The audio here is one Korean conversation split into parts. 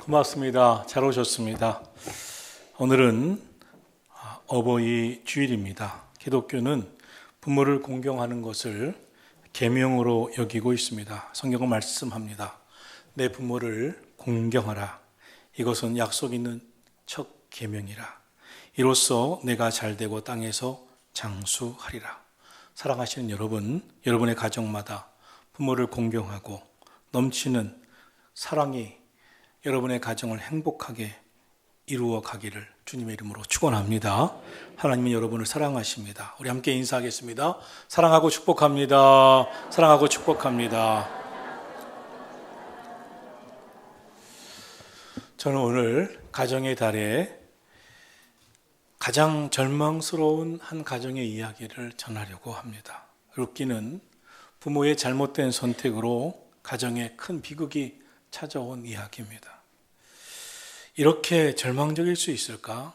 고맙습니다. 잘 오셨습니다. 오늘은 어버이 주일입니다. 기독교는 부모를 공경하는 것을 계명으로 여기고 있습니다. 성경은 말씀합니다. 내 부모를 공경하라. 이것은 약속 있는 첫 계명이라. 이로써 내가 잘되고 땅에서 장수하리라. 사랑하시는 여러분, 여러분의 가정마다 부모를 공경하고 넘치는 사랑이 여러분의 가정을 행복하게 이루어 가기를 주님의 이름으로 축원합니다. 하나님은 여러분을 사랑하십니다. 우리 함께 인사하겠습니다. 사랑하고 축복합니다. 사랑하고 축복합니다. 저는 오늘 가정의 달에 가장 절망스러운 한 가정의 이야기를 전하려고 합니다. 룻기는 부모의 잘못된 선택으로 가정에 큰 비극이 찾아온 이야기입니다. 이렇게 절망적일 수 있을까?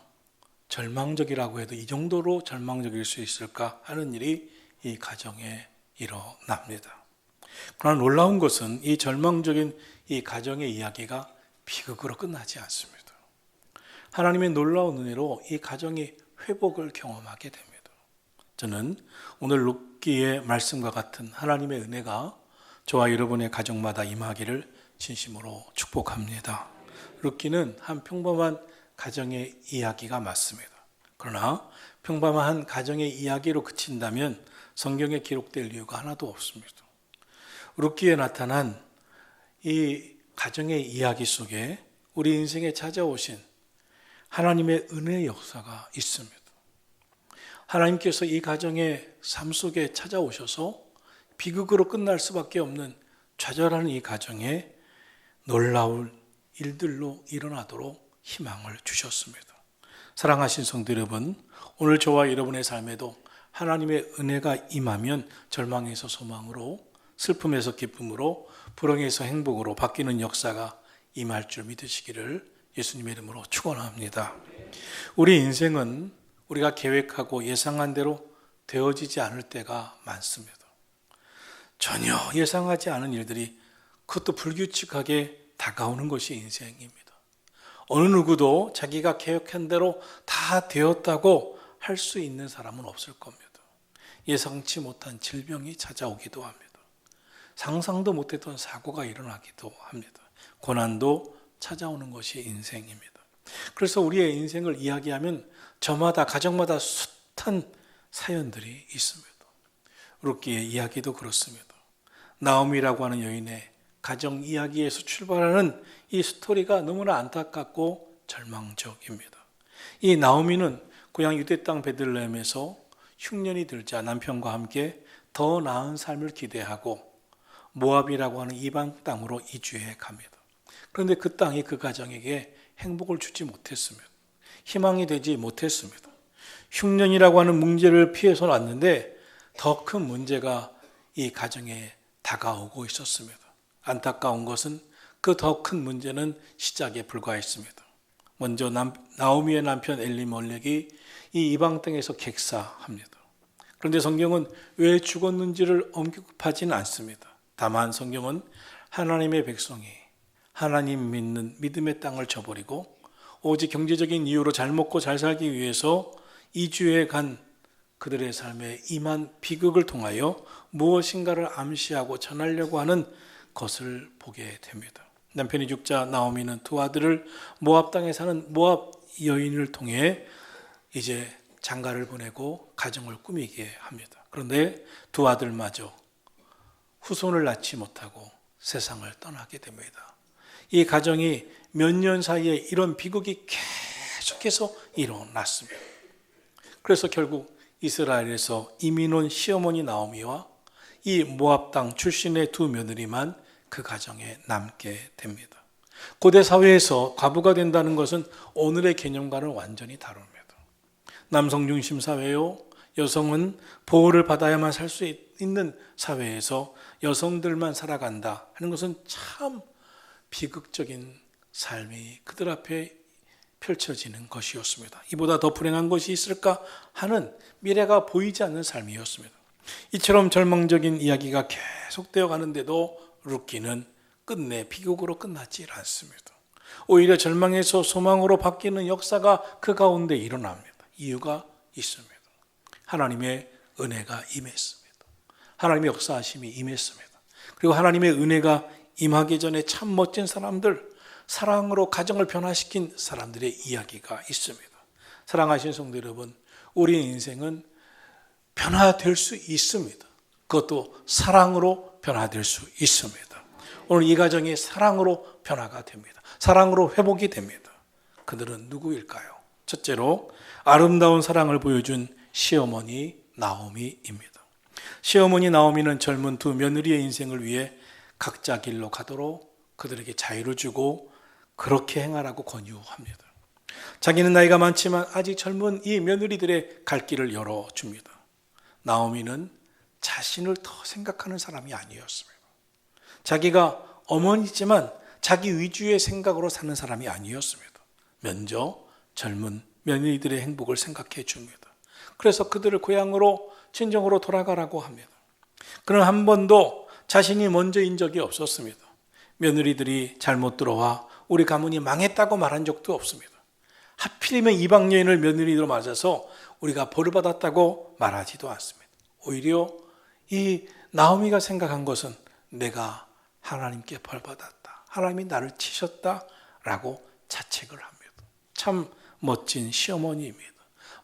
절망적이라고 해도 이 정도로 절망적일 수 있을까 하는 일이 이 가정에 일어납니다. 그러나 놀라운 것은 이 절망적인 이 가정의 이야기가 비극으로 끝나지 않습니다. 하나님의 놀라운 은혜로 이 가정이 회복을 경험하게 됩니다. 저는 오늘 룻기의 말씀과 같은 하나님의 은혜가 저와 여러분의 가정마다 임하기를 진심으로 축복합니다. 룻기는 한 평범한 가정의 이야기가 맞습니다. 그러나 평범한 가정의 이야기로 그친다면 성경에 기록될 이유가 하나도 없습니다. 룻기에 나타난 이 가정의 이야기 속에 우리 인생에 찾아오신 하나님의 은혜의 역사가 있습니다. 하나님께서 이 가정의 삶 속에 찾아오셔서 비극으로 끝날 수밖에 없는 좌절하는 이 가정에 놀라운 일들로 일어나도록 희망을 주셨습니다. 사랑하신 성도 여러분, 오늘 저와 여러분의 삶에도 하나님의 은혜가 임하면 절망에서 소망으로, 슬픔에서 기쁨으로, 불행에서 행복으로 바뀌는 역사가 임할 줄 믿으시기를 예수님의 이름으로 축원합니다. 우리 인생은 우리가 계획하고 예상한 대로 되어지지 않을 때가 많습니다. 전혀 예상하지 않은 일들이 그것도 불규칙하게 다가오는 것이 인생입니다. 어느 누구도 자기가 계획한 대로 다 되었다고 할 수 있는 사람은 없을 겁니다. 예상치 못한 질병이 찾아오기도 합니다. 상상도 못했던 사고가 일어나기도 합니다. 고난도 찾아오는 것이 인생입니다. 그래서 우리의 인생을 이야기하면 저마다 가정마다 숱한 사연들이 있습니다. 룻기의 이야기도 그렇습니다. 나오미라고 하는 여인의 가정 이야기에서 출발하는 이 스토리가 너무나 안타깝고 절망적입니다. 이 나오미는 고향 유대 땅 베들레헴에서 흉년이 들자 남편과 함께 더 나은 삶을 기대하고 모압이라고 하는 이방 땅으로 이주해 갑니다. 그런데 그 땅이 그 가정에게 행복을 주지 못했습니다. 희망이 되지 못했습니다. 흉년이라고 하는 문제를 피해서 왔는데 더 큰 문제가 이 가정에 다가오고 있었습니다. 안타까운 것은 그 더 큰 문제는 시작에 불과했습니다. 먼저 나오미의 남편 엘리멜렉이 이 이방 땅에서 객사합니다. 그런데 성경은 왜 죽었는지를 언급하지는 않습니다. 다만 성경은 하나님의 백성이 하나님 믿는 믿음의 땅을 저버리고 오직 경제적인 이유로 잘 먹고 잘 살기 위해서 이주해 간 그들의 삶에 임한 비극을 통하여 무엇인가를 암시하고 전하려고 하는 것을 보게 됩니다. 남편이 죽자 나오미는 두 아들을 모압 땅에 사는 모압 여인을 통해 이제 장가를 보내고 가정을 꾸미게 합니다. 그런데 두 아들마저 후손을 낳지 못하고 세상을 떠나게 됩니다. 이 가정이 몇 년 사이에 이런 비극이 계속해서 일어났습니다. 그래서 결국 이스라엘에서 이민 온 시어머니 나오미와 이 모압 땅 출신의 두 며느리만 그 가정에 남게 됩니다. 고대 사회에서 과부가 된다는 것은 오늘의 개념과는 완전히 다릅니다. 남성 중심 사회요, 여성은 보호를 받아야만 살 수 있는 사회에서 여성들만 살아간다 하는 것은 참 비극적인 삶이 그들 앞에 펼쳐지는 것이었습니다. 이보다 더 불행한 것이 있을까 하는 미래가 보이지 않는 삶이었습니다. 이처럼 절망적인 이야기가 계속되어 가는데도 룻기는 끝내 비극으로 끝나지 않습니다. 오히려 절망에서 소망으로 바뀌는 역사가 그 가운데 일어납니다. 이유가 있습니다. 하나님의 은혜가 임했습니다. 하나님의 역사하심이 임했습니다. 그리고 하나님의 은혜가 임하기 전에 참 멋진 사람들, 사랑으로 가정을 변화시킨 사람들의 이야기가 있습니다. 사랑하신 성도 여러분, 우리 인생은 변화될 수 있습니다. 그것도 사랑으로 변화될 수 있습니다. 오늘 이 가정이 사랑으로 변화가 됩니다. 사랑으로 회복이 됩니다. 그들은 누구일까요? 첫째로 아름다운 사랑을 보여준 시어머니 나오미입니다. 시어머니 나오미는 젊은 두 며느리의 인생을 위해 각자 길로 가도록 그들에게 자유를 주고 그렇게 행하라고 권유합니다. 자기는 나이가 많지만 아직 젊은 이 며느리들의 갈 길을 열어줍니다. 나오미는 자신을 더 생각하는 사람이 아니었습니다. 자기가 어머니지만 자기 위주의 생각으로 사는 사람이 아니었습니다. 먼저 젊은 며느리들의 행복을 생각해 줍니다. 그래서 그들을 고향으로 친정으로 돌아가라고 합니다. 그는 한 번도 자신이 먼저인 적이 없었습니다. 며느리들이 잘못 들어와 우리 가문이 망했다고 말한 적도 없습니다. 하필이면 이방 여인을 며느리로 맞아서 우리가 벌을 받았다고 말하지도 않습니다. 오히려 이 나오미가 생각한 것은 내가 하나님께 벌 받았다. 하나님이 나를 치셨다라고 자책을 합니다. 참 멋진 시어머니입니다.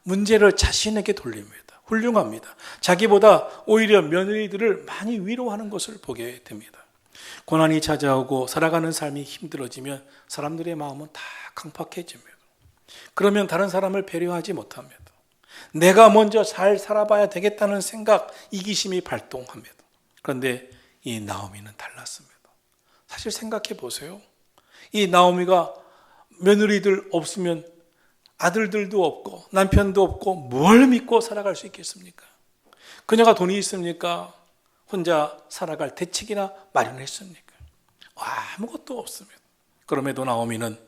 문제를 자신에게 돌립니다. 훌륭합니다. 자기보다 오히려 며느리들을 많이 위로하는 것을 보게 됩니다. 고난이 찾아오고 살아가는 삶이 힘들어지면 사람들의 마음은 다 강팍해집니다. 그러면 다른 사람을 배려하지 못합니다. 내가 먼저 잘 살아봐야 되겠다는 생각, 이기심이 발동합니다. 그런데 이 나오미는 달랐습니다. 사실 생각해 보세요. 이 나오미가 며느리들 없으면 아들들도 없고 남편도 없고 뭘 믿고 살아갈 수 있겠습니까? 그녀가 돈이 있습니까? 혼자 살아갈 대책이나 마련했습니까? 아무것도 없습니다. 그럼에도 나오미는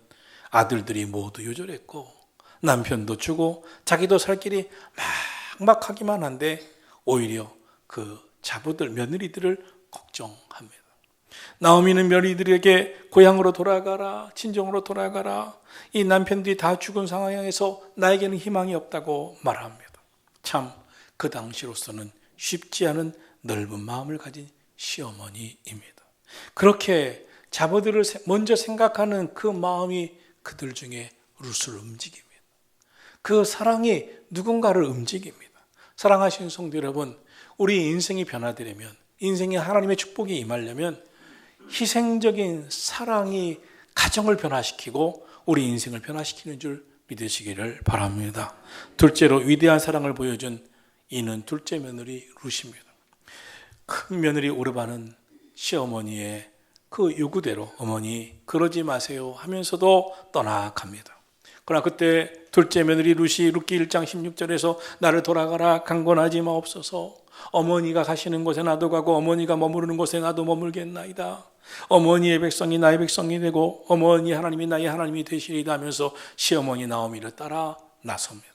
아들들이 모두 요절했고 남편도 주고 자기도 살 길이 막막하기만 한데 오히려 그 자부들 며느리들을 걱정합니다. 나오미는 며느리들에게 고향으로 돌아가라, 친정으로 돌아가라. 이 남편들이 다 죽은 상황에서 나에게는 희망이 없다고 말합니다. 참 그 당시로서는 쉽지 않은 넓은 마음을 가진 시어머니입니다. 그렇게 자부들을 먼저 생각하는 그 마음이 그들 중에 룻을 움직입니다. 그 사랑이 누군가를 움직입니다. 사랑하시는 성도 여러분, 우리 인생이 변화되려면, 인생에 하나님의 축복이 임하려면 희생적인 사랑이 가정을 변화시키고 우리 인생을 변화시키는 줄 믿으시기를 바랍니다. 둘째로 위대한 사랑을 보여준 이는 둘째 며느리 룻입니다. 큰 며느리 오르바는 시어머니의 그 요구대로 어머니 그러지 마세요 하면서도 떠나갑니다. 그러나 그때 둘째 며느리 룻이 룻기 1장 16절에서 나를 돌아가라 강권하지 마옵소서. 어머니가 가시는 곳에 나도 가고 어머니가 머무르는 곳에 나도 머물겠나이다. 어머니의 백성이 나의 백성이 되고 어머니 하나님이 나의 하나님이 되시리다 하면서 시어머니 나오미를 따라 나섭니다.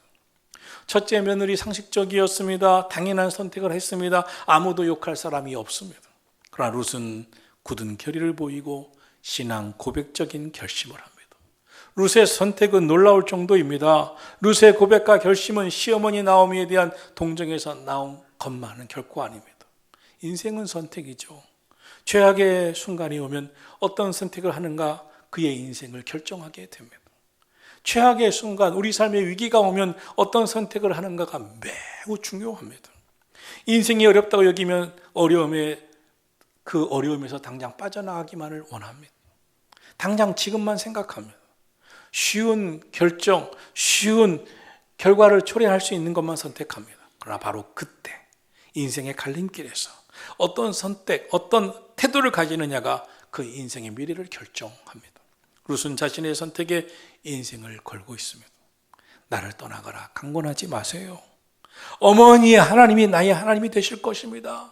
첫째 며느리 상식적이었습니다. 당연한 선택을 했습니다. 아무도 욕할 사람이 없습니다. 그러나 룻은 굳은 결의를 보이고 신앙 고백적인 결심을 합니다. 룻의 선택은 놀라울 정도입니다. 룻의 고백과 결심은 시어머니 나오미에 대한 동정에서 나온 것만은 결코 아닙니다. 인생은 선택이죠. 최악의 순간이 오면 어떤 선택을 하는가 그의 인생을 결정하게 됩니다. 최악의 순간, 우리 삶의 위기가 오면 어떤 선택을 하는가가 매우 중요합니다. 인생이 어렵다고 여기면 그 어려움에서 당장 빠져나가기만을 원합니다. 당장 지금만 생각합니다. 쉬운 결정, 쉬운 결과를 초래할 수 있는 것만 선택합니다. 그러나 바로 그때 인생의 갈림길에서 어떤 선택, 어떤 태도를 가지느냐가 그 인생의 미래를 결정합니다. 룻은 자신의 선택에 인생을 걸고 있습니다. 나를 떠나가라 강권하지 마세요. 어머니의 하나님이 나의 하나님이 되실 것입니다.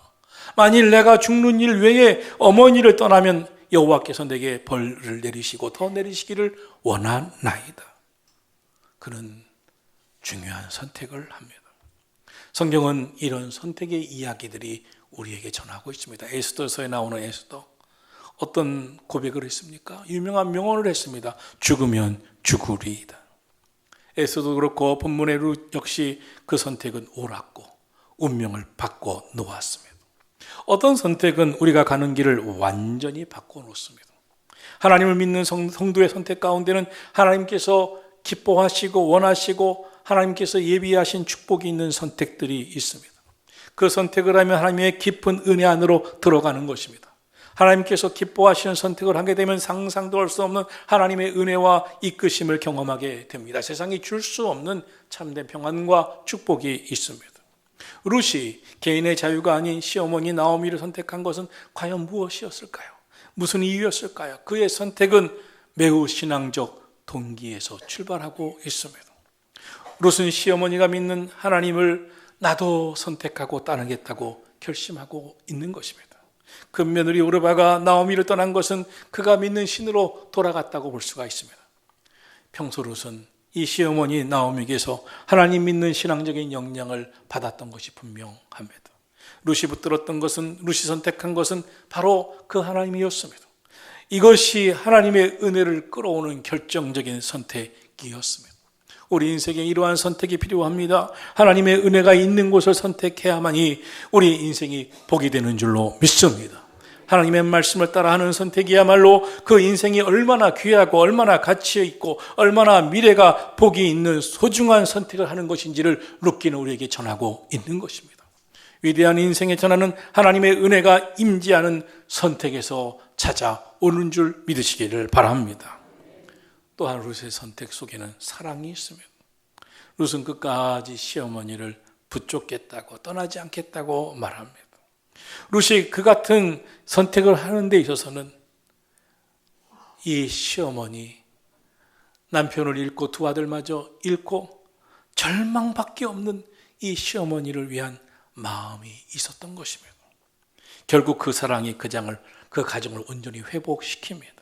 만일 내가 죽는 일 외에 어머니를 떠나면 여호와께서 내게 벌을 내리시고 더 내리시기를 원하나이다. 그는 중요한 선택을 합니다. 성경은 이런 선택의 이야기들이 우리에게 전하고 있습니다. 에스더서에 나오는 에스더. 어떤 고백을 했습니까? 유명한 명언을 했습니다. 죽으면 죽으리이다. 에서도 그렇고 본문의 룻 역시 그 선택은 옳았고 운명을 바꿔 놓았습니다. 어떤 선택은 우리가 가는 길을 완전히 바꿔 놓습니다. 하나님을 믿는 성도의 선택 가운데는 하나님께서 기뻐하시고 원하시고 하나님께서 예비하신 축복이 있는 선택들이 있습니다. 그 선택을 하면 하나님의 깊은 은혜 안으로 들어가는 것입니다. 하나님께서 기뻐하시는 선택을 하게 되면 상상도 할 수 없는 하나님의 은혜와 이끄심을 경험하게 됩니다. 세상이 줄 수 없는 참된 평안과 축복이 있습니다. 룻이 개인의 자유가 아닌 시어머니 나오미를 선택한 것은 과연 무엇이었을까요? 무슨 이유였을까요? 그의 선택은 매우 신앙적 동기에서 출발하고 있습니다. 룻은 시어머니가 믿는 하나님을 나도 선택하고 따르겠다고 결심하고 있는 것입니다. 그 며느리 오르바가 나오미를 떠난 것은 그가 믿는 신으로 돌아갔다고 볼 수가 있습니다. 평소 룻은 이 시어머니 나오미에게서 하나님 믿는 신앙적인 영향을 받았던 것이 분명합니다. 룻이 붙들었던 것은, 룻이 선택한 것은 바로 그 하나님이었습니다. 이것이 하나님의 은혜를 끌어오는 결정적인 선택이었습니다. 우리 인생에 이러한 선택이 필요합니다. 하나님의 은혜가 있는 곳을 선택해야만이 우리 인생이 복이 되는 줄로 믿습니다. 하나님의 말씀을 따라하는 선택이야말로 그 인생이 얼마나 귀하고 얼마나 가치 있고 얼마나 미래가 복이 있는 소중한 선택을 하는 것인지를 룻기는 우리에게 전하고 있는 것입니다. 위대한 인생의 전하는 하나님의 은혜가 임재하는 선택에서 찾아오는 줄 믿으시기를 바랍니다. 또한 룻의 선택 속에는 사랑이 있습니다. 룻은 끝까지 시어머니를 붙잡겠다고 떠나지 않겠다고 말합니다. 룻이 그 같은 선택을 하는 데 있어서는 이 시어머니, 남편을 잃고 두 아들마저 잃고 절망밖에 없는 이 시어머니를 위한 마음이 있었던 것입니다. 결국 그 사랑이 그 가정을 온전히 회복시킵니다.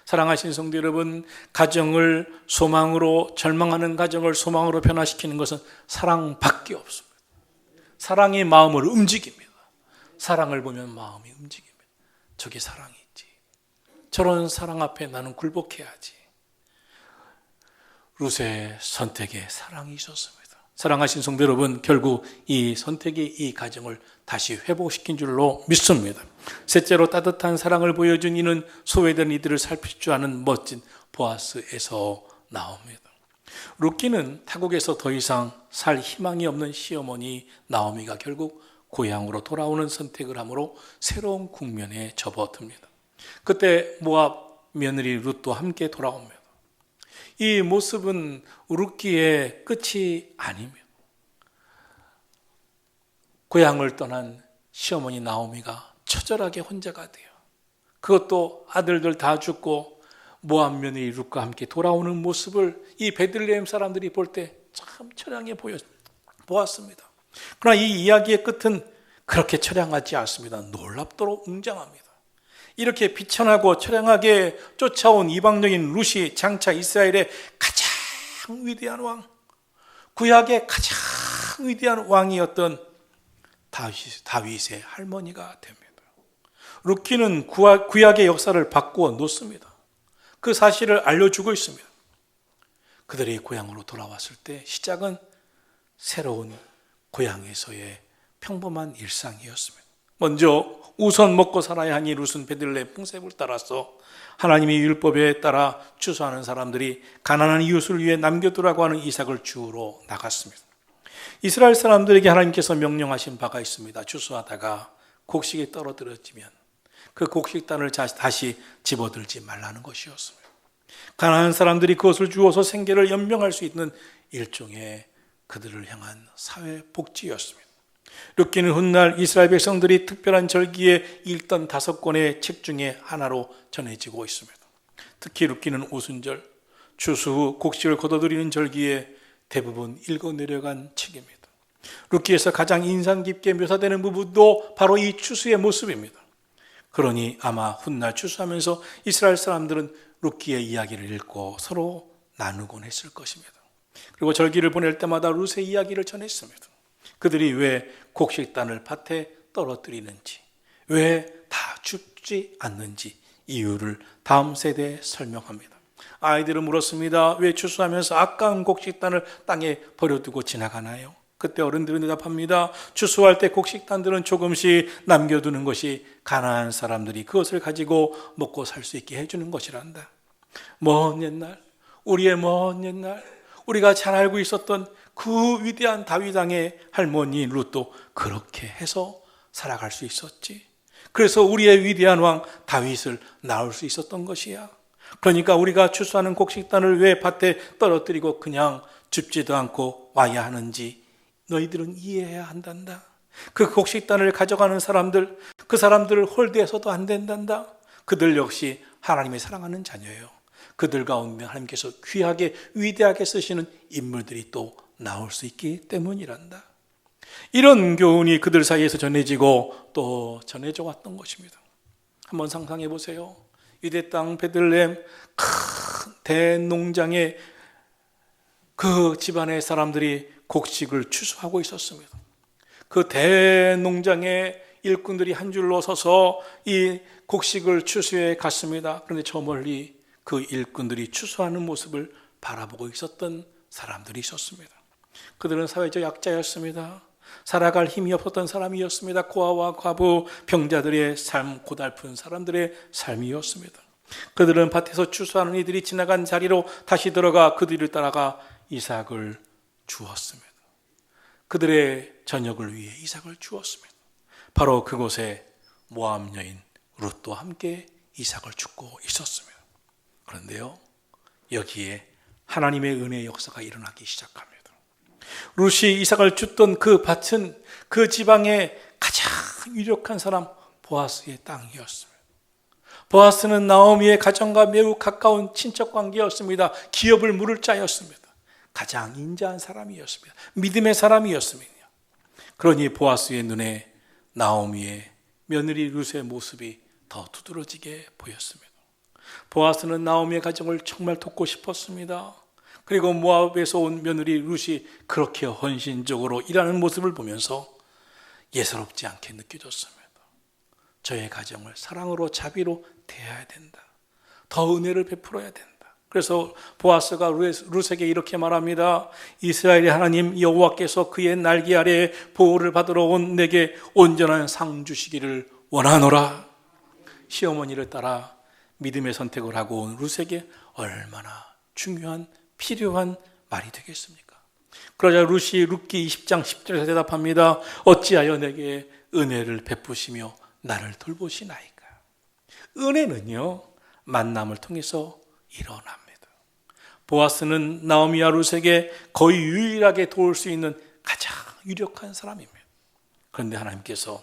사랑하신 성도 여러분, 가정을 소망으로, 절망하는 가정을 소망으로 변화시키는 것은 사랑밖에 없습니다. 사랑이 마음을 움직입니다. 사랑을 보면 마음이 움직입니다. 저게 사랑이지. 저런 사랑 앞에 나는 굴복해야지. 룻의 선택에 사랑이 있었습니다. 사랑하신 성도 여러분, 결국 이 선택이 이 가정을 다시 회복시킨 줄로 믿습니다. 셋째로 따뜻한 사랑을 보여준 이는 소외된 이들을 살필 줄 아는 멋진 보아스에서 나옵니다. 룻기는 타국에서 더 이상 살 희망이 없는 시어머니 나오미가 결국 고향으로 돌아오는 선택을 함으로 새로운 국면에 접어듭니다. 그때 모압 며느리 룻도 함께 돌아옵니다. 이 모습은 룻기의 끝이 아닙니다. 고향을 떠난 시어머니 나오미가 처절하게 혼자가 돼요. 그것도 아들들 다 죽고 모압 며느리 룻과 함께 돌아오는 모습을 이 베들레헴 사람들이 볼 때 참 처량해 보았습니다. 그러나 이 이야기의 끝은 그렇게 처량하지 않습니다. 놀랍도록 웅장합니다. 이렇게 비천하고 처량하게 쫓아온 이방적인 룻이 장차 이스라엘의 가장 위대한 왕, 구약의 가장 위대한 왕이었던 다윗의 할머니가 됩니다. 룻기는 구약의 역사를 바꾸어 놓습니다. 그 사실을 알려주고 있습니다. 그들이 고향으로 돌아왔을 때 시작은 새로운 고향에서의 평범한 일상이었습니다. 먼저 우선 먹고 살아야 하니 룻은 베들레헴 풍습을 따라서 하나님의 율법에 따라 추수하는 사람들이 가난한 이웃을 위해 남겨두라고 하는 이삭을 주우러 나갔습니다. 이스라엘 사람들에게 하나님께서 명령하신 바가 있습니다. 추수하다가 곡식이 떨어뜨려지면 그 곡식단을 다시 집어들지 말라는 것이었습니다. 가난한 사람들이 그것을 주어서 생계를 연명할 수 있는 일종의 그들을 향한 사회복지였습니다. 룻기는 훗날 이스라엘 백성들이 특별한 절기에 읽던 5권의 책 중에 하나로 전해지고 있습니다. 특히 룻기는 오순절, 추수 후 곡식을 거둬들이는 절기에 대부분 읽어 내려간 책입니다. 룻기에서 가장 인상 깊게 묘사되는 부분도 바로 이 추수의 모습입니다. 그러니 아마 훗날 추수하면서 이스라엘 사람들은 룻기의 이야기를 읽고 서로 나누곤 했을 것입니다. 그리고 절기를 보낼 때마다 룻의 이야기를 전했습니다. 그들이 왜 곡식단을 밭에 떨어뜨리는지, 왜 다 죽지 않는지 이유를 다음 세대에 설명합니다. 아이들은 물었습니다. 왜 추수하면서 아까운 곡식단을 땅에 버려두고 지나가나요? 그때 어른들은 대답합니다. 추수할 때 곡식단들은 조금씩 남겨두는 것이 가난한 사람들이 그것을 가지고 먹고 살 수 있게 해주는 것이란다. 먼 옛날, 우리의 먼 옛날, 우리가 잘 알고 있었던 그 위대한 다윗 왕의 할머니 룻도 그렇게 해서 살아갈 수 있었지. 그래서 우리의 위대한 왕 다윗을 낳을 수 있었던 것이야. 그러니까 우리가 추수하는 곡식단을 왜 밭에 떨어뜨리고 그냥 줍지도 않고 와야 하는지 너희들은 이해해야 한단다. 그 곡식단을 가져가는 사람들, 그 사람들을 홀대해서도 안 된단다. 그들 역시 하나님의 사랑하는 자녀예요. 그들 가운데 하나님께서 귀하게 위대하게 쓰시는 인물들이 또 나올 수 있기 때문이란다. 이런 교훈이 그들 사이에서 전해지고 또 전해져 왔던 것입니다. 한번 상상해 보세요. 유대 땅 베들레헴 큰 대농장에 그 집안의 사람들이 곡식을 추수하고 있었습니다. 그 대농장에 일꾼들이 한 줄로 서서 이 곡식을 추수해 갔습니다. 그런데 저 멀리 그 일꾼들이 추수하는 모습을 바라보고 있었던 사람들이 있었습니다. 그들은 사회적 약자였습니다. 살아갈 힘이 없었던 사람이었습니다. 고아와 과부, 병자들의 삶, 고달픈 사람들의 삶이었습니다. 그들은 밭에서 추수하는 이들이 지나간 자리로 다시 들어가 그들을 따라가 이삭을 주었습니다. 그들의 저녁을 위해 이삭을 주었습니다. 바로 그곳에 모압 여인 룻도 함께 이삭을 줍고 있었습니다. 그런데요, 여기에 하나님의 은혜의 역사가 일어나기 시작합니다. 룻이 이삭을 줬던 그 밭은 그 지방의 가장 유력한 사람 보아스의 땅이었습니다. 보아스는 나오미의 가정과 매우 가까운 친척 관계였습니다. 기업을 물을 자였습니다. 가장 인자한 사람이었습니다. 믿음의 사람이었습니다. 그러니 보아스의 눈에 나오미의 며느리 룻의 모습이 더 두드러지게 보였습니다. 보아스는 나오미의 가정을 정말 돕고 싶었습니다. 그리고 모압에서 온 며느리 룻이 그렇게 헌신적으로 일하는 모습을 보면서 예사롭지 않게 느껴졌습니다. 저의 가정을 사랑으로 자비로 대해야 된다. 더 은혜를 베풀어야 된다. 그래서 보아스가 룻에게 이렇게 말합니다. 이스라엘의 하나님 여호와께서 그의 날개 아래에 보호를 받으러 온 내게 온전한 상 주시기를 원하노라. 시어머니를 따라 믿음의 선택을 하고 온 룻에게 얼마나 중요한 필요한 말이 되겠습니까? 그러자 룻이 룻기 20장 10절에서 대답합니다. 어찌하여 내게 은혜를 베푸시며 나를 돌보시나이까. 은혜는요, 만남을 통해서 일어납니다. 보아스는 나오미와 룻에게 거의 유일하게 도울 수 있는 가장 유력한 사람입니다. 그런데 하나님께서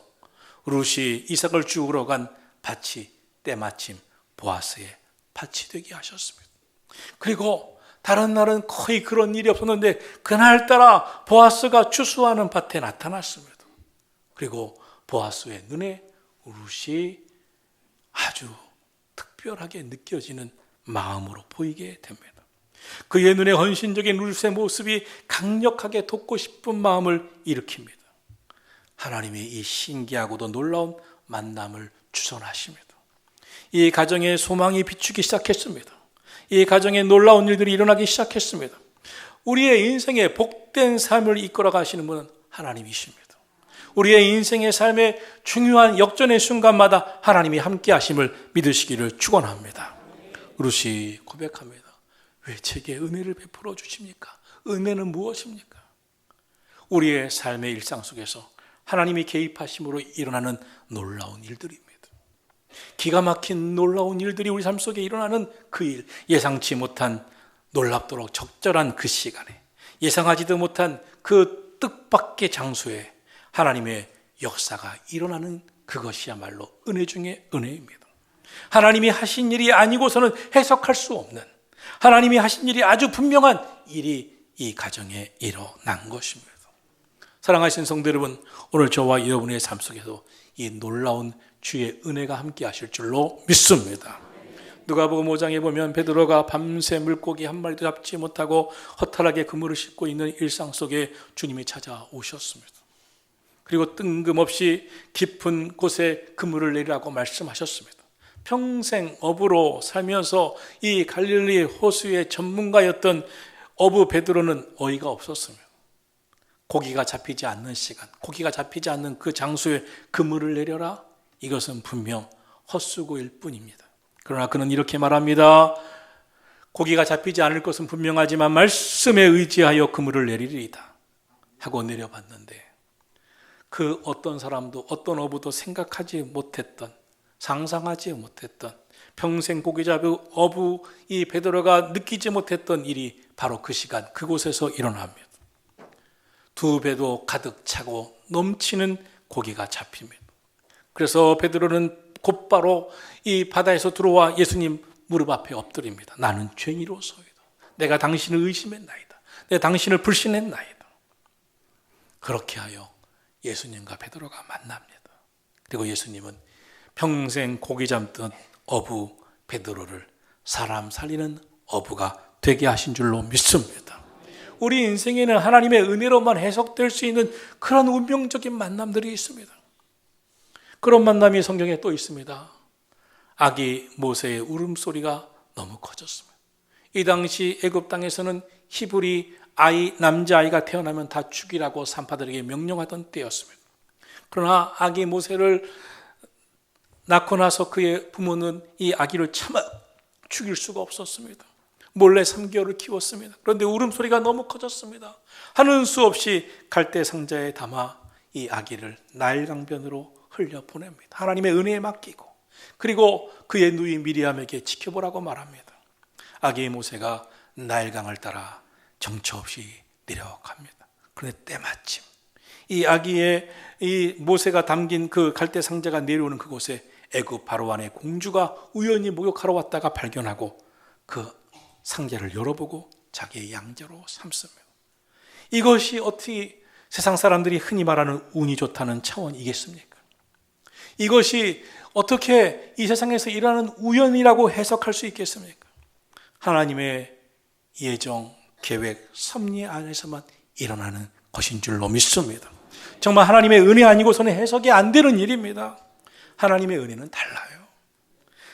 룻이 이삭을 주우러 간 밭이 때마침 보아스의 밭이 되게 하셨습니다. 그리고 다른 날은 거의 그런 일이 없었는데 그날따라 보아스가 추수하는 밭에 나타났습니다. 그리고 보아스의 눈에 룻이 아주 특별하게 느껴지는 마음으로 보이게 됩니다. 그의 눈에 헌신적인 룻의 모습이 강력하게 돕고 싶은 마음을 일으킵니다. 하나님의 이 신기하고도 놀라운 만남을 주선하십니다. 이 가정에 소망이 비추기 시작했습니다. 이 가정에 놀라운 일들이 일어나기 시작했습니다. 우리의 인생에 복된 삶을 이끌어 가시는 분은 하나님이십니다. 우리의 인생의 삶의 중요한 역전의 순간마다 하나님이 함께 하심을 믿으시기를 축원합니다. 룻이 고백합니다. 왜 제게 은혜를 베풀어 주십니까? 은혜는 무엇입니까? 우리의 삶의 일상 속에서 하나님이 개입하심으로 일어나는 놀라운 일들입니다. 기가 막힌 놀라운 일들이 우리 삶 속에 일어나는 그 일, 예상치 못한 놀랍도록 적절한 그 시간에, 예상하지도 못한 그 뜻밖의 장소에 하나님의 역사가 일어나는 그것이야말로 은혜 중에 은혜입니다. 하나님이 하신 일이 아니고서는 해석할 수 없는, 하나님이 하신 일이 아주 분명한 일이 이 가정에 일어난 것입니다. 사랑하시는 성도 여러분, 오늘 저와 여러분의 삶 속에서 이 놀라운 주의 은혜가 함께 하실 줄로 믿습니다. 누가복음 5장에 보면 베드로가 밤새 물고기 한 마리도 잡지 못하고 허탈하게 그물을 싣고 있는 일상 속에 주님이 찾아오셨습니다. 그리고 뜬금없이 깊은 곳에 그물을 내리라고 말씀하셨습니다. 평생 어부로 살면서 이 갈릴리 호수의 전문가였던 어부 베드로는 어이가 없었으며 고기가 잡히지 않는 시간, 고기가 잡히지 않는 그 장소에 그물을 내려라? 이것은 분명 헛수고일 뿐입니다. 그러나 그는 이렇게 말합니다. 고기가 잡히지 않을 것은 분명하지만 말씀에 의지하여 그물을 내리리이다 하고 내려봤는데 그 어떤 사람도 어떤 어부도 생각하지 못했던, 상상하지 못했던, 평생 고기 잡은 어부 이 베드로가 느끼지 못했던 일이 바로 그 시간 그곳에서 일어납니다. 두 배도 가득 차고 넘치는 고기가 잡힙니다. 그래서 베드로는 곧바로 이 바다에서 들어와 예수님 무릎 앞에 엎드립니다. 나는 죄인이로소이다. 내가 당신을 의심했나이다. 내가 당신을 불신했나이다. 그렇게 하여 예수님과 베드로가 만납니다. 그리고 예수님은 평생 고기 잡던 어부 베드로를 사람 살리는 어부가 되게 하신 줄로 믿습니다. 우리 인생에는 하나님의 은혜로만 해석될 수 있는 그런 운명적인 만남들이 있습니다. 그런 만남이 성경에 또 있습니다. 아기 모세의 울음소리가 너무 커졌습니다. 이 당시 애굽 땅에서는 히브리 남자아이가 태어나면 다 죽이라고 산파들에게 명령하던 때였습니다. 그러나 아기 모세를 낳고 나서 그의 부모는 이 아기를 차마 죽일 수가 없었습니다. 몰래 3개월을 키웠습니다. 그런데 울음소리가 너무 커졌습니다. 하는 수 없이 갈대 상자에 담아 이 아기를 나일 강변으로 흘려보냅니다. 하나님의 은혜에 맡기고 그리고 그의 누이 미리암에게 지켜보라고 말합니다. 아기 모세가 나일강을 따라 정처 없이 내려갑니다. 그런데 때마침 이 아기의 이 모세가 담긴 그 갈대 상자가 내려오는 그곳에 애굽 바로왕의 공주가 우연히 목욕하러 왔다가 발견하고 그 상자를 열어보고 자기의 양자로 삼습니다. 이것이 어떻게 세상 사람들이 흔히 말하는 운이 좋다는 차원이겠습니까? 이것이 어떻게 이 세상에서 일어나는 우연이라고 해석할 수 있겠습니까? 하나님의 예정, 계획, 섭리 안에서만 일어나는 것인 줄로 믿습니다. 정말 하나님의 은혜 아니고서는 해석이 안 되는 일입니다. 하나님의 은혜는 달라요.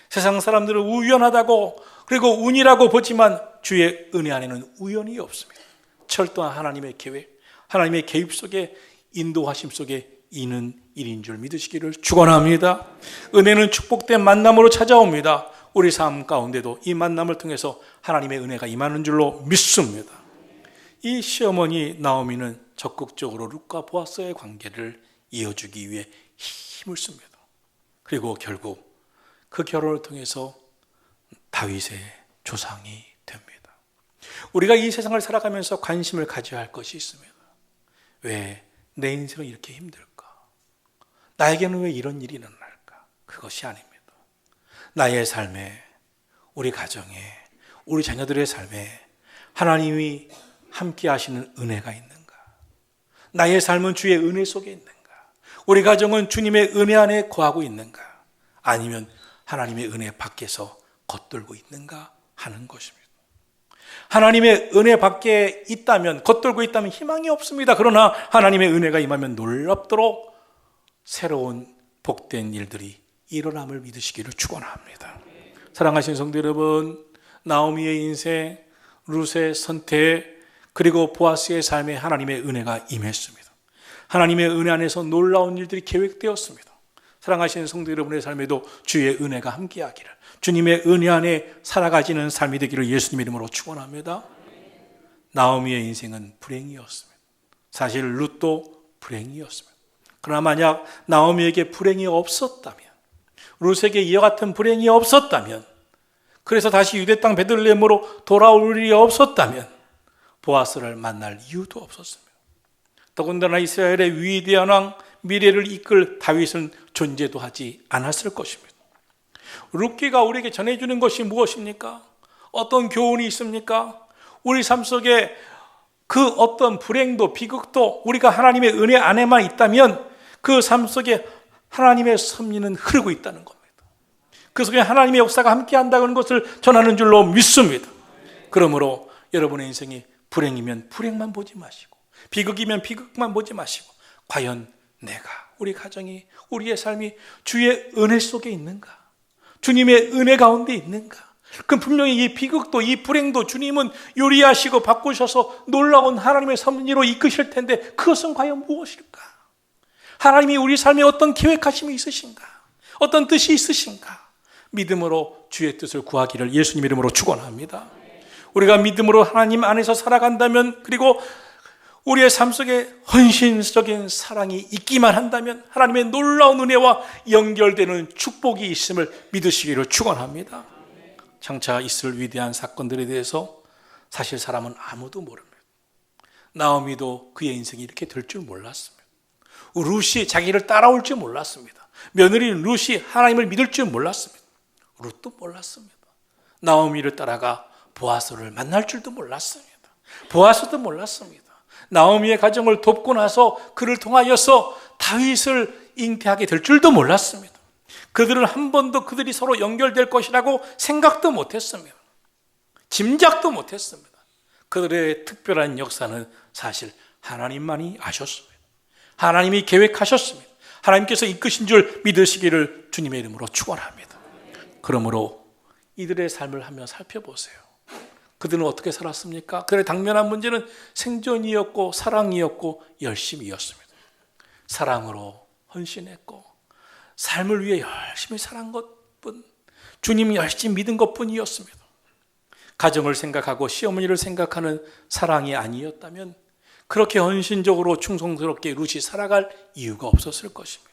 세상 사람들은 우연하다고 그리고 운이라고 보지만 주의 은혜 안에는 우연이 없습니다. 철저한 하나님의 계획, 하나님의 개입 속에 인도하심 속에 이는 일인 줄 믿으시기를 축원합니다. 은혜는 축복된 만남으로 찾아옵니다. 우리 삶 가운데도 이 만남을 통해서 하나님의 은혜가 임하는 줄로 믿습니다. 이 시어머니 나오미는 적극적으로 룻과 보아스의 관계를 이어주기 위해 힘을 씁니다. 그리고 결국 그 결혼을 통해서 다윗의 조상이 됩니다. 우리가 이 세상을 살아가면서 관심을 가져야 할 것이 있습니다. 왜 내 인생은 이렇게 힘들까? 나에게는 왜 이런 일이 일어날까? 그것이 아닙니다. 나의 삶에, 우리 가정에, 우리 자녀들의 삶에 하나님이 함께 하시는 은혜가 있는가? 나의 삶은 주의 은혜 속에 있는가? 우리 가정은 주님의 은혜 안에 거하고 있는가? 아니면 하나님의 은혜 밖에서 겉돌고 있는가 하는 것입니다. 하나님의 은혜 밖에 있다면, 겉돌고 있다면 희망이 없습니다. 그러나 하나님의 은혜가 임하면 놀랍도록 새로운 복된 일들이 일어남을 믿으시기를 축원합니다. 사랑하시는 성도 여러분, 나오미의 인생, 룻의 선택, 그리고 보아스의 삶에 하나님의 은혜가 임했습니다. 하나님의 은혜 안에서 놀라운 일들이 계획되었습니다. 사랑하시는 성도 여러분의 삶에도 주의 은혜가 함께하기를, 주님의 은혜 안에 살아가지는 삶이 되기를 예수님 이름으로 축원합니다. 나오미의 인생은 불행이었습니다. 사실 룻도 불행이었습니다. 그러나 만약 나오미에게 불행이 없었다면, 룻에게 이와 같은 불행이 없었다면, 그래서 다시 유대 땅 베들레헴으로 돌아올 일이 없었다면 보아스를 만날 이유도 없었습니다. 더군다나 이스라엘의 위대한 왕 미래를 이끌 다윗은 존재도 하지 않았을 것입니다. 룻기가 우리에게 전해주는 것이 무엇입니까? 어떤 교훈이 있습니까? 우리 삶 속에 그 어떤 불행도 비극도 우리가 하나님의 은혜 안에만 있다면 그 삶 속에 하나님의 섭리는 흐르고 있다는 겁니다. 그 속에 하나님의 역사가 함께한다는 것을 전하는 줄로 믿습니다. 그러므로 여러분의 인생이 불행이면 불행만 보지 마시고, 비극이면 비극만 보지 마시고, 과연 내가, 우리 가정이, 우리의 삶이 주의 은혜 속에 있는가? 주님의 은혜 가운데 있는가? 그 분명히 이 비극도 이 불행도 주님은 요리하시고 바꾸셔서 놀라운 하나님의 섭리로 이끄실 텐데 그것은 과연 무엇일까? 하나님이 우리 삶에 어떤 계획하심이 있으신가? 어떤 뜻이 있으신가? 믿음으로 주의 뜻을 구하기를 예수님 이름으로 축원합니다. 우리가 믿음으로 하나님 안에서 살아간다면, 그리고 우리의 삶 속에 헌신적인 사랑이 있기만 한다면 하나님의 놀라운 은혜와 연결되는 축복이 있음을 믿으시기를 축원합니다. 장차 있을 위대한 사건들에 대해서 사실 사람은 아무도 모릅니다. 나오미도 그의 인생이 이렇게 될 줄 몰랐습니다. 룻이 자기를 따라올 줄 몰랐습니다. 며느리 룻이 하나님을 믿을 줄 몰랐습니다. 룻도 몰랐습니다. 나오미를 따라가 보아스를 만날 줄도 몰랐습니다. 보아스도 몰랐습니다. 나오미의 가정을 돕고 나서 그를 통하여서 다윗을 잉태하게 될 줄도 몰랐습니다. 그들은 한 번도 그들이 서로 연결될 것이라고 생각도 못했습니다. 짐작도 못했습니다. 그들의 특별한 역사는 사실 하나님만이 아셨습니다. 하나님이 계획하셨습니다. 하나님께서 이끄신 줄 믿으시기를 주님의 이름으로 축원합니다. 그러므로 이들의 삶을 한번 살펴보세요. 그들은 어떻게 살았습니까? 그들의 당면한 문제는 생존이었고 사랑이었고 열심이었습니다. 사랑으로 헌신했고 삶을 위해 열심히 살한 것뿐, 주님이 열심히 믿은 것뿐이었습니다. 가정을 생각하고 시어머니를 생각하는 사랑이 아니었다면 그렇게 헌신적으로 충성스럽게 룻이 살아갈 이유가 없었을 것입니다.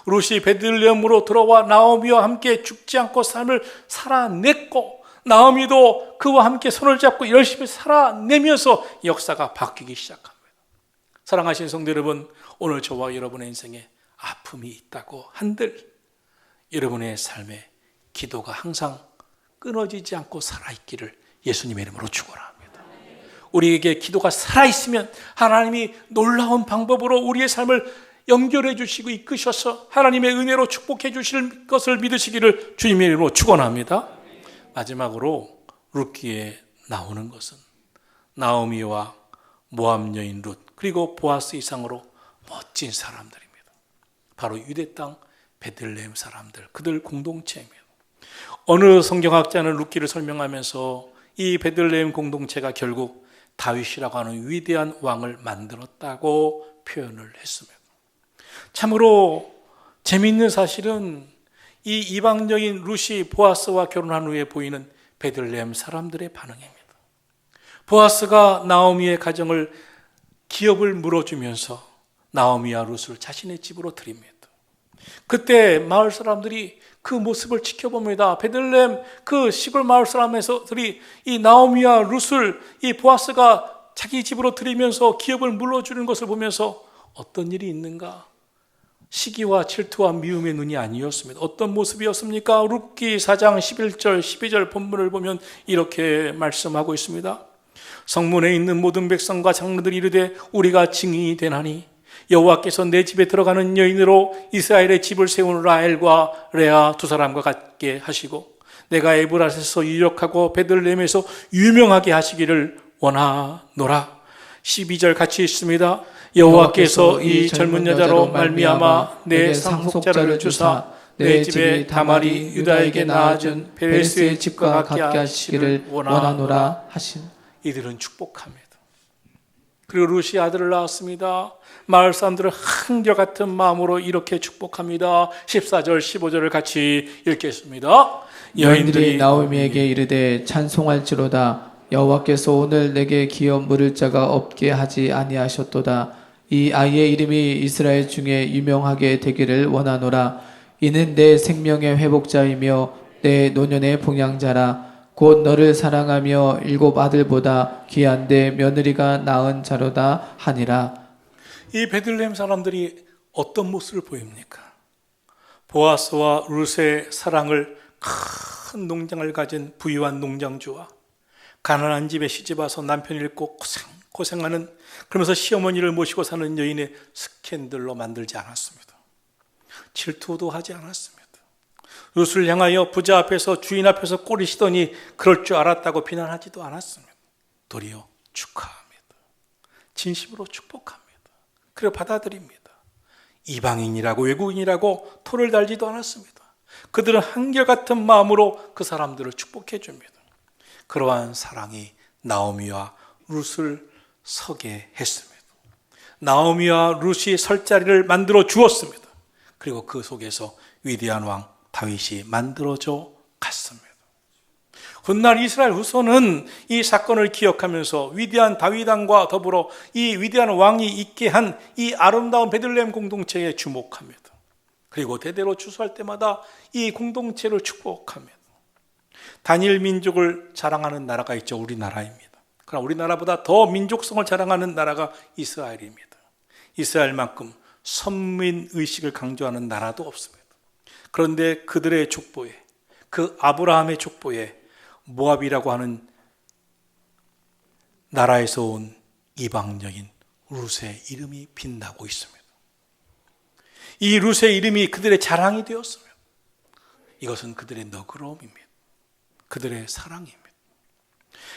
룻이 베들레헴으로 들어와 나오미와 함께 죽지 않고 삶을 살아냈고, 나오미도 그와 함께 손을 잡고 열심히 살아내면서 역사가 바뀌기 시작합니다. 사랑하신 성도 여러분, 오늘 저와 여러분의 인생에 아픔이 있다고 한들 여러분의 삶에 기도가 항상 끊어지지 않고 살아있기를 예수님의 이름으로 축원합니다. 우리에게 기도가 살아있으면 하나님이 놀라운 방법으로 우리의 삶을 연결해 주시고 이끄셔서 하나님의 은혜로 축복해 주실 것을 믿으시기를 주님의 이름으로 축원합니다. 마지막으로 룻기에 나오는 것은 나오미와 모압 여인 룻, 그리고 보아스 이상으로 멋진 사람들입니다. 바로 유대 땅 베들레헴 사람들, 그들 공동체입니다. 어느 성경학자는 룻기를 설명하면서 이 베들레헴 공동체가 결국 다윗이라고 하는 위대한 왕을 만들었다고 표현을 했습니다. 참으로 재미있는 사실은 이 이방적인 룻이 보아스와 결혼한 후에 보이는 베들레헴 사람들의 반응입니다. 보아스가 나오미의 가정을 기업을 물어주면서 나오미와 룻을 자신의 집으로 들입니다. 그때 마을 사람들이 그 모습을 지켜봅니다. 베들레헴 그 시골 마을 사람들이 이 나오미와 룻을 이 보아스가 자기 집으로 들이면서 기업을 물어주는 것을 보면서 어떤 일이 있는가? 시기와 질투와 미움의 눈이 아니었습니다. 어떤 모습이었습니까? 룻기 4장 11절 12절 본문을 보면 이렇게 말씀하고 있습니다. 성문에 있는 모든 백성과 장로들이 이르되 우리가 증인이 되나니 여호와께서 내 집에 들어가는 여인으로 이스라엘의 집을 세운 라헬과 레아 두 사람과 같게 하시고 내가 에브라스에서 유력하고 베들레헴에서 유명하게 하시기를 원하노라. 12절 같이 있습니다. 여호와께서 이 젊은 여자로 말미암아 내 상속자를 주사 내 집에 다말이 유다에게 낳아준 베레스의 집과 같게 하시기를 원하노라 하신. 이들은 축복합니다. 그리고 룻이 아들을 낳았습니다. 마을 사람들은 한결같은 마음으로 이렇게 축복합니다. 14절 15절을 같이 읽겠습니다. 여인들이 나오미에게 이르되 찬송할지로다. 여호와께서 오늘 내게 기업 물을 자가 없게 하지 아니하셨도다. 이 아이의 이름이 이스라엘 중에 유명하게 되기를 원하노라. 이는 내 생명의 회복자이며 내 노년의 봉양자라. 곧 너를 사랑하며 일곱 아들보다 귀한데 며느리가 낳은 자로다 하니라. 이 베들레헴 사람들이 어떤 모습을 보입니까? 보아스와 룻의 사랑을 큰 농장을 가진 부유한 농장주와 가난한 집에 시집와서 남편 잃고 고생하는, 그러면서 시어머니를 모시고 사는 여인의 스캔들로 만들지 않았습니다. 질투도 하지 않았습니다. 룻을 향하여 부자 앞에서 주인 앞에서 꼬리시더니 그럴 줄 알았다고 비난하지도 않았습니다. 도리어 축하합니다. 진심으로 축복합니다. 그리고 받아들입니다. 이방인이라고 외국인이라고 토를 달지도 않았습니다. 그들은 한결같은 마음으로 그 사람들을 축복해 줍니다. 그러한 사랑이 나오미와 룻을 서게 했습니다. 나오미와 룻이 설 자리를 만들어 주었습니다. 그리고 그 속에서 위대한 왕 다윗이 만들어져 갔습니다. 훗날 이스라엘 후손은 이 사건을 기억하면서 위대한 다윗 왕과 더불어 이 위대한 왕이 있게 한 이 아름다운 베들레헴 공동체에 주목합니다. 그리고 대대로 추수할 때마다 이 공동체를 축복합니다. 단일 민족을 자랑하는 나라가 있죠. 우리나라입니다. 그러나 우리나라보다 더 민족성을 자랑하는 나라가 이스라엘입니다. 이스라엘만큼 선민의식을 강조하는 나라도 없습니다. 그런데 그들의 족보에, 그 아브라함의 족보에 모압이라고 하는 나라에서 온 이방 여인 룻의 이름이 빛나고 있습니다. 이 룻의 이름이 그들의 자랑이 되었습니다. 이것은 그들의 너그러움입니다. 그들의 사랑입니다.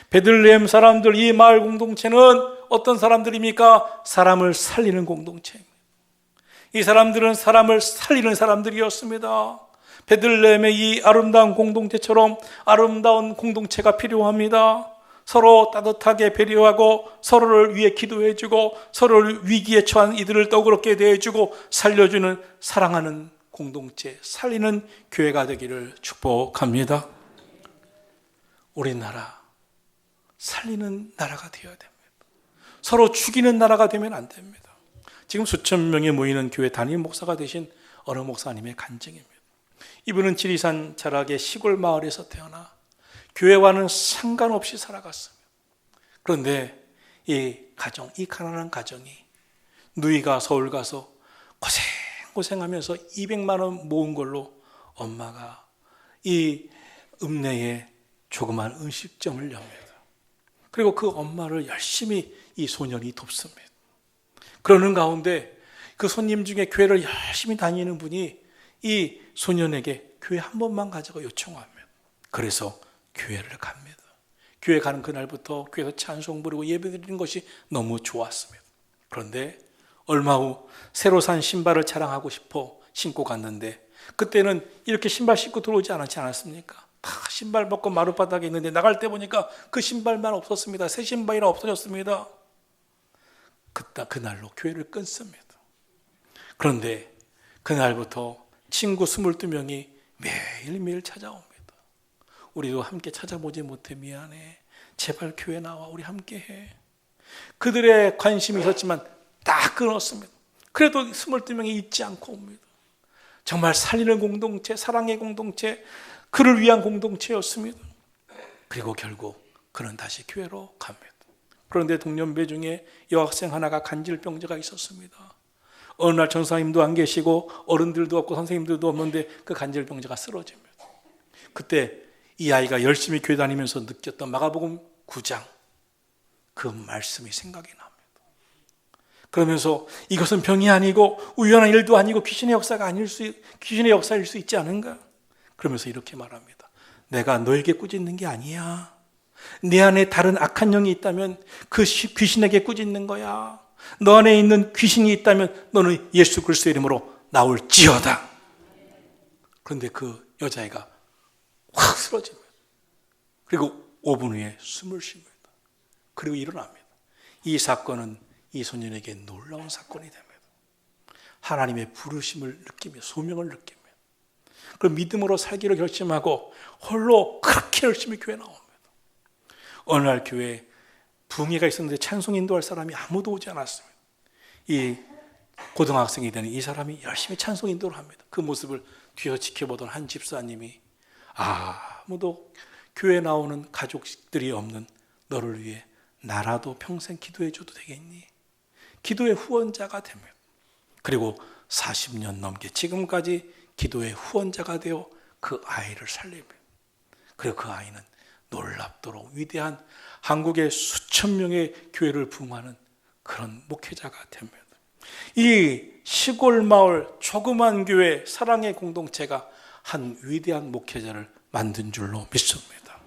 베들레헴 사람들, 이 마을 공동체는 어떤 사람들입니까? 사람을 살리는 공동체입니다. 이 사람들은 사람을 살리는 사람들이었습니다. 베들레헴의 이 아름다운 공동체처럼 아름다운 공동체가 필요합니다. 서로 따뜻하게 배려하고 서로를 위해 기도해주고 서로를 위기에 처한 이들을 너그럽게 대해주고 살려주는 사랑하는 공동체, 살리는 교회가 되기를 축복합니다. 우리나라 살리는 나라가 되어야 됩니다. 서로 죽이는 나라가 되면 안 됩니다. 지금 수천 명이 모이는 교회 담임 목사가 되신 어느 목사님의 간증입니다. 이분은 지리산 자락의 시골 마을에서 태어나 교회와는 상관없이 살아갔습니다. 그런데 이 가정, 이 가난한 가정이 누이가 서울 가서 고생하면서 200만 원 모은 걸로 엄마가 이 읍내에 조그만 음식점을 엽니다. 그리고 그 엄마를 열심히 이 소년이 돕습니다. 그러는 가운데 그 손님 중에 교회를 열심히 다니는 분이 이 소년에게 교회 한 번만 가자고 요청합니다. 그래서 교회를 갑니다. 교회 가는 그날부터 교회에서 찬송 부르고 예배 드리는 것이 너무 좋았습니다. 그런데 얼마 후 새로 산 신발을 자랑하고 싶어 신고 갔는데 그때는 이렇게 신발 신고 들어오지 않았습니까? 다 신발 벗고 마룻바닥에 있는데 나갈 때 보니까 그 신발만 없었습니다. 새 신발이라 없어졌습니다. 그날로 교회를 끊습니다. 그런데 그날부터 친구 22명이 매일매일 찾아옵니다. 우리도 함께 찾아보지 못해 미안해. 제발 교회 나와. 우리 함께 해. 그들의 관심이 있었지만 다 끊었습니다. 그래도 22명이 잊지 않고 옵니다. 정말 살리는 공동체, 사랑의 공동체, 그를 위한 공동체였습니다. 그리고 결국 그는 다시 교회로 갑니다. 그런데 동년배 중에 여학생 하나가 간질병자가 있었습니다. 어느 날 전사님도 안 계시고 어른들도 없고 선생님들도 없는데 그 간질병자가 쓰러집니다. 그때 이 아이가 열심히 교회 다니면서 느꼈던 마가복음 9장 그 말씀이 생각이 납니다. 그러면서 이것은 병이 아니고 우연한 일도 아니고 귀신의 역사일 수 있지 않은가? 그러면서 이렇게 말합니다. 내가 너에게 꾸짖는 게 아니야. 내 안에 다른 악한 영이 있다면 그 귀신에게 꾸짖는 거야. 너 안에 있는 귀신이 있다면 너는 예수 그리스도의 이름으로 나올지어다. 그런데 그 여자애가 확 쓰러집니다. 그리고 5분 후에 숨을 쉽니다. 그리고 일어납니다. 이 사건은 이 소년에게 놀라운 사건이 됩니다. 하나님의 부르심을 느끼며 소명을 느낍니다. 그 믿음으로 살기로 결심하고 홀로 그렇게 열심히 교회 나옵니다. 어느 날 교회에 붕괴가 있었는데 찬송 인도할 사람이 아무도 오지 않았습니다. 이 고등학생이 되는 이 사람이 열심히 찬송 인도를 합니다. 그 모습을 뒤에서 지켜보던 한 집사님이 아무도 교회 나오는 가족들이 없는 너를 위해 나라도 평생 기도해 줘도 되겠니? 기도의 후원자가 됩니다. 그리고 40년 넘게 지금까지 기도의 후원자가 되어 그 아이를 살립니다. 그리고 그 아이는 놀랍도록 위대한 한국의 수천 명의 교회를 부흥하는 그런 목회자가 됩니다. 이 시골 마을 조그만 교회 사랑의 공동체가 한 위대한 목회자를 만든 줄로 믿습니다.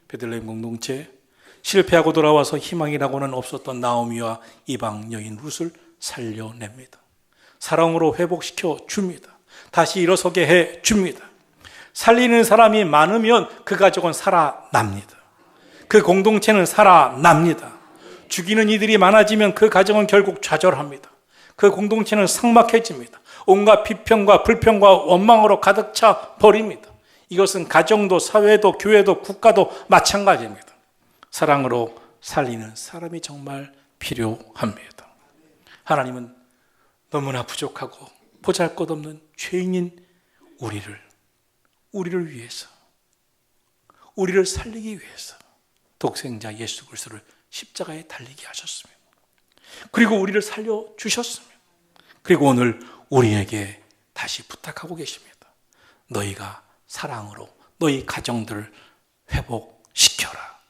베들레헴 공동체 실패하고 돌아와서 희망이라고는 없었던 나오미와 이방 여인 룻을 살려냅니다. 사랑으로 회복시켜 줍니다. 다시 일어서게 해 줍니다. 살리는 사람이 많으면 그 가족은 살아납니다. 그 공동체는 살아납니다. 죽이는 이들이 많아지면 그 가정은 결국 좌절합니다. 그 공동체는 삭막해집니다. 온갖 비평과 불평과 원망으로 가득 차 버립니다. 이것은 가정도 사회도 교회도 국가도 마찬가지입니다. 사랑으로 살리는 사람이 정말 필요합니다. 하나님은 너무나 부족하고 보잘것없는 죄인인 우리를 위해서, 우리를 살리기 위해서 독생자 예수 그리스도를 십자가에 달리게 하셨습니다. 그리고 우리를 살려주셨습니다. 그리고 오늘 우리에게 다시 부탁하고 계십니다. 너희가 사랑으로 너희 가정들을 회복시켜라.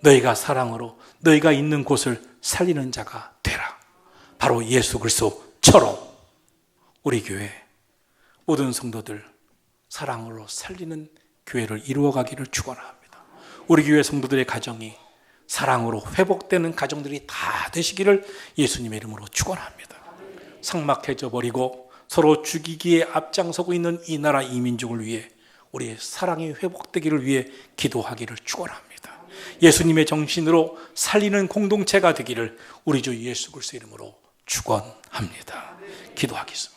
너희가 사랑으로 너희가 있는 곳을 살리는 자가 되라. 바로 예수 그리스도처럼 우리 교회 모든 성도들 사랑으로 살리는 교회를 이루어가기를 축원합니다. 우리 교회 성도들의 가정이 사랑으로 회복되는 가정들이 다 되시기를 예수님의 이름으로 축원합니다. 삭막해져 버리고 서로 죽이기에 앞장서고 있는 이 나라 이 민족을 위해 우리의 사랑이 회복되기를 위해 기도하기를 축원합니다. 예수님의 정신으로 살리는 공동체가 되기를 우리 주 예수 그리스도의 이름으로 축원합니다. 기도하겠습니다.